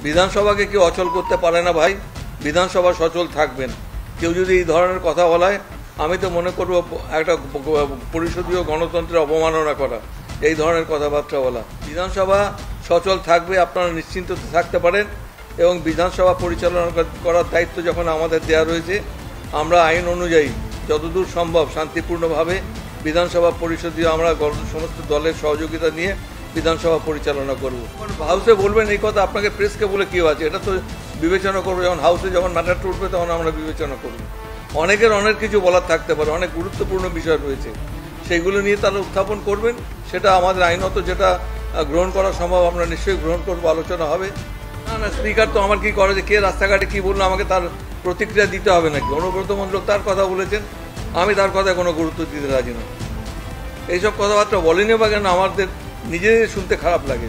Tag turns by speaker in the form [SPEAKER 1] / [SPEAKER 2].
[SPEAKER 1] বিধানসভাকে কেউ অচল করতে পারে না ভাই। বিধানসভা সচল থাকবেন। কেউ যদি এই ধরনের কথা বলায়, আমি তো মনে করব একটা পরিষদীয় গণতন্ত্রের অবমাননা করা, এই ধরনের কথাবার্তা বলা। বিধানসভা সচল থাকবে, আপনারা নিশ্চিন্ত থাকতে পারেন। এবং বিধানসভা পরিচালনা করার দায়িত্ব যখন আমাদের দেওয়া রয়েছে, আমরা আইন অনুযায়ী যতদূর সম্ভব শান্তিপূর্ণভাবে বিধানসভা পরিষদীয় আমরা সমস্ত দলের সহযোগিতা নিয়ে বিধানসভা পরিচালনা করব। হাউসে বলবেন এই কথা, আপনাকে প্রেসকে বলে কেউ আছে? এটা তো বিবেচনা করবো, যখন হাউসে যখন ম্যাটারটা উঠবে তখন আমরা বিবেচনা করব। অনেকের অনেক কিছু বলার থাকতে পারে, অনেক গুরুত্বপূর্ণ বিষয় রয়েছে, সেইগুলো নিয়ে তারা উত্থাপন করবেন। সেটা আমাদের আইনত যেটা গ্রহণ করা সম্ভব আমরা নিশ্চয়ই গ্রহণ করবো, আলোচনা হবে। না, স্পিকার তো আমার কি করে যে কে রাস্তাঘাটে কি বললো আমাকে তার প্রতিক্রিয়া দিতে হবে নাকি? অনুব্রত মণ্ডল তার কথা বলেছেন, আমি তার কথায় কোনো গুরুত্ব দিতে রাজি না। এইসব কথাবার্তা বলেনি বা কেন, আমাদের নিজেদের শুনতে খারাপ লাগে।